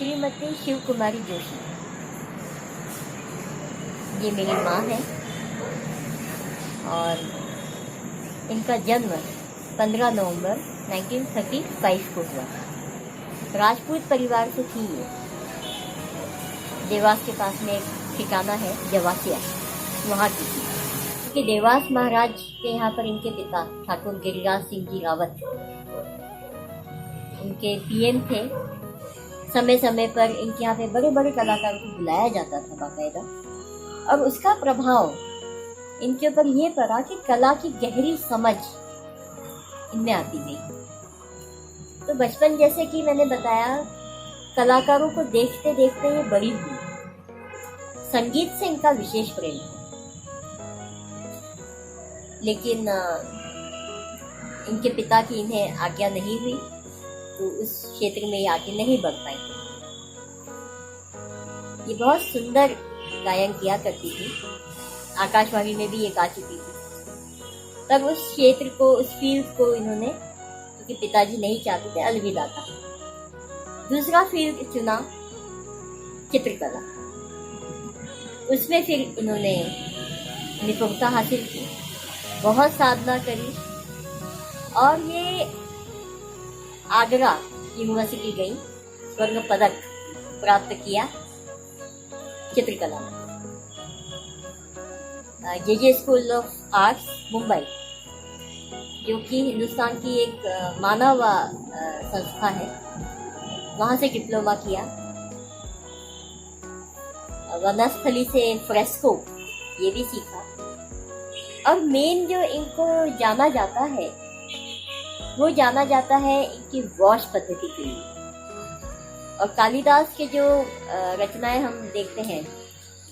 श्रीमती शिव कुमारी जोशी। ये मेरी माँ है और इनका जन्म 15 नवंबर 1935 को हुआ। राजपूत परिवार से थी ये। देवास के पास में एक ठिकाना है जवासिया, वहाँ की थी। क्योंकि देवास महाराज के यहाँ पर इनके पिता ठाकुर गिरिराज सिंह जी रावत इनके पीएम थे। समय समय पर इनके यहाँ पे बड़े बड़े कलाकारों को बुलाया जाता था बाकायदा, और उसका प्रभाव इनके ऊपर ये पड़ा कि कला की गहरी समझ इनमें आती गई। तो बचपन, जैसे कि मैंने बताया, कलाकारों को देखते देखते ये बड़ी हुई। संगीत से इनका विशेष प्रेम था, लेकिन इनके पिता की इन्हें आज्ञा नहीं हुई, तो उस क्षेत्र में ये आगे नहीं बढ़ पाई। ये बहुत सुंदर गायन किया करती थी, आकाशवाणी में भी ये गा चुकी थी। तब उस क्षेत्र को, उस फील्ड को इन्होंने, क्योंकि पिताजी नहीं चाहते थे, अलविदा कहा। दूसरा फील्ड चुना चित्रकला। उसमें फिर इन्होंने निपुणता हासिल की, बहुत साधना करी, और ये आगरा यूनिवर्सिटी गई, स्वर्ण पदक प्राप्त किया चित्रकला में। जे स्कूल ऑफ आर्ट्स मुंबई, जो कि हिंदुस्तान की एक मानव संस्था है, वहाँ से डिप्लोमा किया। वनस्थली से फ्रेस्को ये भी सीखा, और मेन जो इनको जाना जाता है, वो जाना जाता है इनकी वॉश पद्धति के लिए। और कालिदास के जो रचनाएं हम देखते हैं,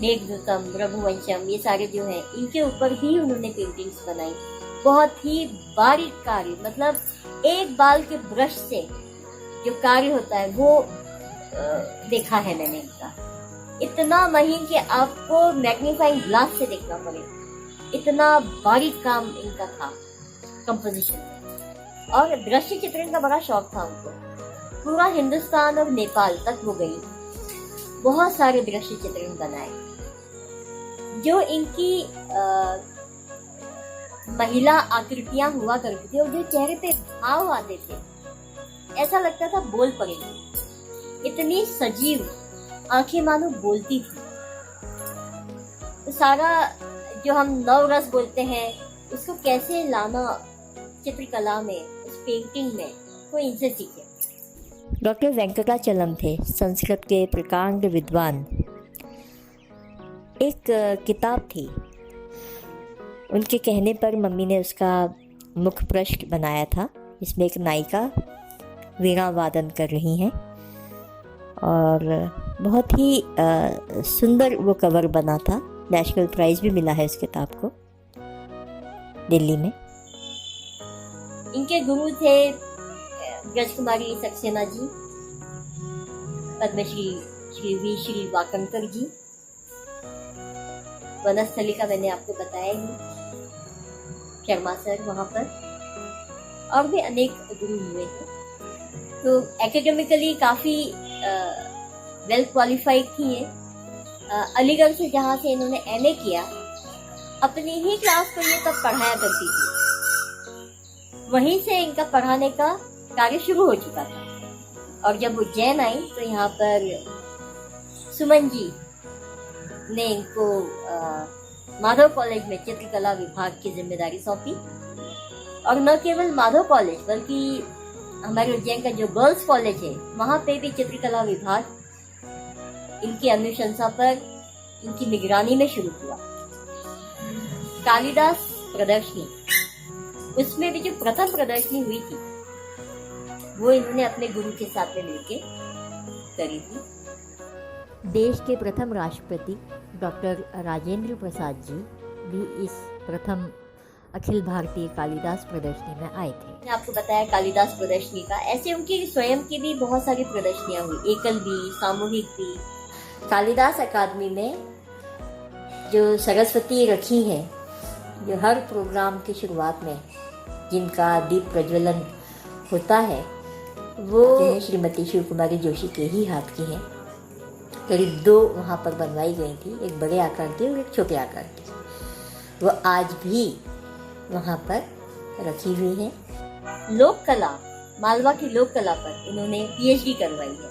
मेघदूतम, रघुवंशम, ये सारे जो हैं, इनके ऊपर भी उन्होंने पेंटिंग्स बनाई। बहुत ही बारीक कार्य, मतलब एक बाल के ब्रश से जो कार्य होता है वो देखा है मैंने इनका। इतना महीन कि आपको मैग्नीफाइंग ग्लास से देखना पड़ेगा, इतना बारीक काम इनका था कंपोजिशन में। और दृश्य चित्रण का बड़ा शौक था उनको। पूरा हिंदुस्तान और नेपाल तक वो गई, बहुत सारे दृश्य चित्रण बनाए। जो इनकी महिला आकृतियां हुआ करती थी, और जो चेहरे पे भाव आते थे, ऐसा लगता था बोल पड़ेगी। इतनी सजीव आंखें मानो बोलती थी। तो सारा जो हम नवरस बोलते हैं, उसको कैसे लाना चित्रकला में, उस पेंटिंग में, वो इनसे सीखे। डॉक्टर वेंकटाचलम थे संस्कृत के प्रकांड विद्वान। एक किताब थी, उनके कहने पर मम्मी ने उसका मुख पृष्ठ बनाया था, जिसमें एक नायिका वीणा वादन कर रही हैं, और बहुत ही सुंदर वो कवर बना था। नेशनल प्राइज भी मिला है उस किताब को, दिल्ली में। इनके गुरु थे ब्रजकुमारी सक्सेना जी, पद्मश्री श्री वी श्री वाकणकर जी, वनस्थली का मैंने आपको बताया ही, शर्मा सर वहाँ पर, और भी अनेक गुरु हुए थे। तो एकेडमिकली काफ़ी वेल क्वालिफाइड थी ये। अलीगढ़ से, जहाँ से इन्होंने एमए किया, अपनी ही क्लास को ये तब पढ़ाया करती थी। वहीं से इनका पढ़ाने का कार्य शुरू हो चुका था। और जब उज्जैन आई, तो यहाँ पर सुमन जी ने इनको माधव कॉलेज में चित्रकला विभाग की जिम्मेदारी सौंपी। और न केवल माधव कॉलेज, बल्कि हमारे उज्जैन का जो गर्ल्स कॉलेज है, वहाँ पे भी चित्रकला विभाग इनकी अनुशंसा पर, इनकी निगरानी में शुरू हुआ। कालिदास प्रदर्शनी, उसमें भी जो प्रथम प्रदर्शनी हुई थी, वो इन्होंने अपने गुरु के साथ में मिलके करी थी। देश के प्रथम राष्ट्रपति डॉक्टर राजेंद्र प्रसाद जी भी इस प्रथम अखिल भारतीय कालिदास प्रदर्शनी में आए थे। मैंने आपको बताया कालिदास प्रदर्शनी का, ऐसे उनकी स्वयं की भी बहुत सारी प्रदर्शनियां हुई, एकल भी, सामूहिक भी। कालिदास अकादमी में जो सरस्वती रखी हैं, जो हर प्रोग्राम की शुरुआत में जिनका दीप प्रज्वलन होता है, वो श्रीमती शिव कुमारी जोशी के ही हाथ की हैं। करीब 2 वहाँ पर बनवाई गई थी, एक बड़े आकार की और एक छोटे आकार की। वो आज भी वहाँ पर रखी हुई है। लोक कला, मालवा की लोक कला पर इन्होंने पीएचडी करवाई है।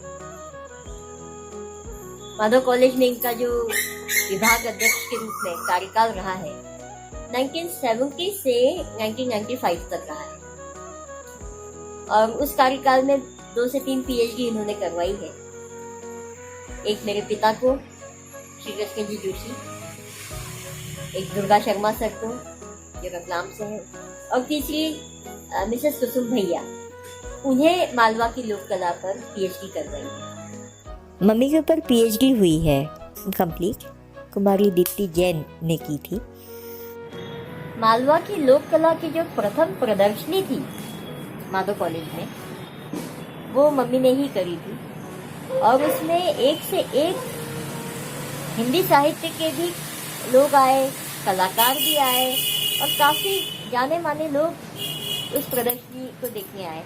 माधव कॉलेज में इनका जो विभाग अध्यक्ष के रूप में कार्यकाल रहा है 1970 से 1995 तक रहा है, और उस कार्यकाल में 2 से 3 पीएचडी इन्होंने करवाई है। एक मेरे पिता को, श्री कृष्ण जी जोशी, एक दुर्गा शर्मा सर को जो रतलाम से है, और तीसरी मिसेस कुसुम भैया, उन्हें मालवा की लोक कला पर पीएचडी करवाई है। मम्मी के ऊपर पीएचडी हुई है कंप्लीट, कुमारी दीप्ति जैन ने की थी। मालवा की लोक कला की जो प्रथम प्रदर्शनी थी माधव कॉलेज में, वो मम्मी ने ही करी थी, और उसमें एक से एक हिंदी साहित्य के भी लोग आए, कलाकार भी आए, और काफी जाने माने लोग उस प्रदर्शनी को देखने आए।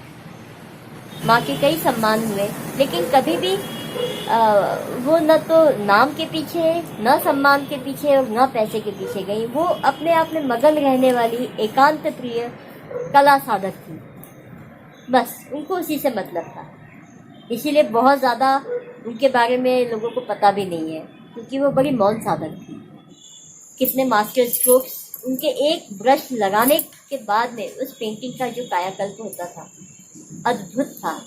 माँ के कई सम्मान हुए, लेकिन कभी भी वो न तो नाम के पीछे, न सम्मान के पीछे, और न पैसे के पीछे गई। वो अपने आप में मगन रहने वाली एकांत प्रिय कला साधक थी, बस उनको उसी से मतलब था। इसीलिए बहुत ज़्यादा उनके बारे में लोगों को पता भी नहीं है, क्योंकि वो बड़ी मौन साधक थी। किसने मास्टर स्ट्रोक्स, उनके एक ब्रश लगाने के बाद में उस पेंटिंग का जो कायाकल्प होता था, अद्भुत था।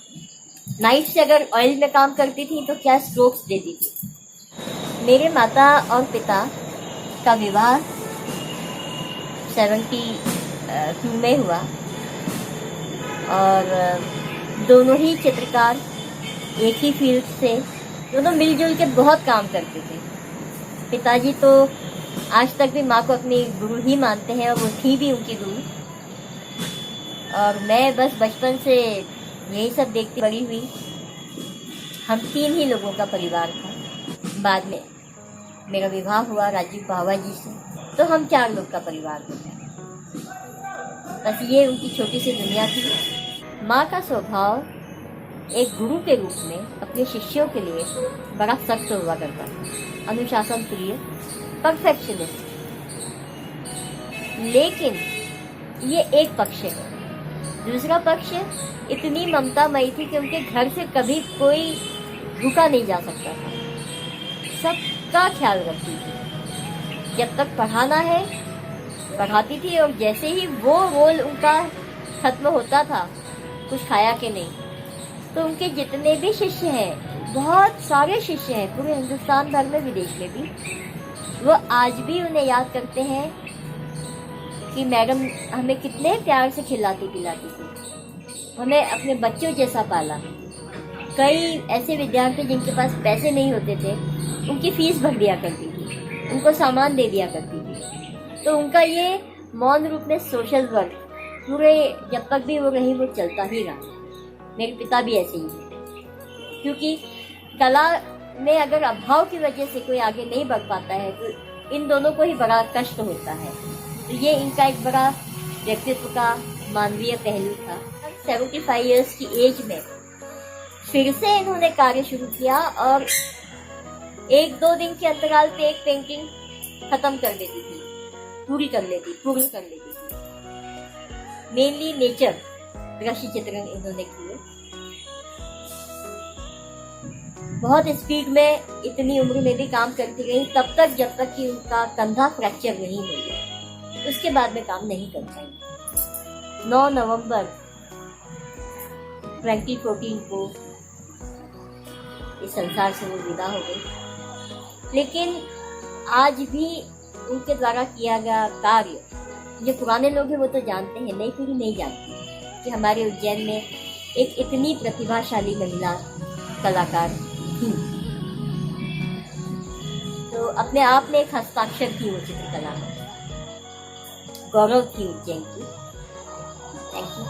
नाइफ से अगर ऑयल में काम करती थी तो क्या स्ट्रोक्स देती थी। मेरे माता और पिता का विवाह 72 में हुआ, और दोनों ही चित्रकार, एक ही फील्ड से, दोनों मिलजुल के बहुत काम करते थे। पिताजी तो आज तक भी माँ को अपनी गुरु ही मानते हैं, और वो थी भी उनकी गुरु। और मैं बस बचपन से यही सब देखती बड़ी हुई। हम 3 ही लोगों का परिवार था। बाद में मेरा विवाह हुआ राजीव बावा जी से, तो हम 4 लोग का परिवार हो गया। बस ये उनकी छोटी सी दुनिया थी। माँ का स्वभाव एक गुरु के रूप में अपने शिष्यों के लिए बड़ा सख्त हुआ करता था, अनुशासन प्रिय, परफेक्शनिस्ट। लेकिन ये एक पक्ष है। दूसरा पक्ष इतनी ममतामयी थी कि उनके घर से कभी कोई रुका नहीं जा सकता था। सबका ख्याल रखती थी। जब तक पढ़ाना है पढ़ाती थी, और जैसे ही वो रोल उनका खत्म होता था, कुछ खाया कि नहीं, तो उनके जितने भी शिष्य हैं, बहुत सारे शिष्य हैं पूरे हिंदुस्तान भर में, विदेश में भी, वो आज भी उन्हें याद करते हैं कि मैडम हमें कितने प्यार से खिलाती पिलाती थी, हमें अपने बच्चों जैसा पाला। कई ऐसे विद्यार्थी जिनके पास पैसे नहीं होते थे, उनकी फीस भर दिया करती थी, उनको सामान दे दिया करती थी। तो उनका ये मौन रूप में सोशल वर्क पूरे जब तक भी वो रही, वो चलता ही रहा। मेरे पिता भी ऐसे ही हैं, क्योंकि कला में अगर अभाव की वजह से कोई आगे नहीं बढ़ पाता है, तो इन दोनों को ही बड़ा कष्ट होता है। तो ये इनका एक बड़ा व्यक्तित्व का मानवीय पहलू था। 75 इयर्स की एज में फिर से इन्होंने कार्य शुरू किया, और 1-2 दिन के अंतराल पे एक पेंटिंग खत्म कर देती थी, पूर्ण कर लेती थी। मेनली नेचर दृश्य चित्रण इन्होंने किए। बहुत स्पीड में इतनी उम्र में भी काम करती रही, तब तक जब तक कि उनका कंधा फ्रैक्चर नहीं हो गया। उसके बाद में काम नहीं कर पाई। 9 नवंबर 2014 को इस संसार से वो विदा हो गई। लेकिन आज भी उनके द्वारा किया गया कार्य, जो पुराने लोग हैं वो तो जानते हैं, नई पीढ़ी नहीं जानती कि हमारे उज्जैन में एक इतनी प्रतिभाशाली महिला कलाकार थी। तो अपने आप में एक हस्ताक्षर थी वो चित्रकला में, गौरव थी उज्जैन की। Thank you.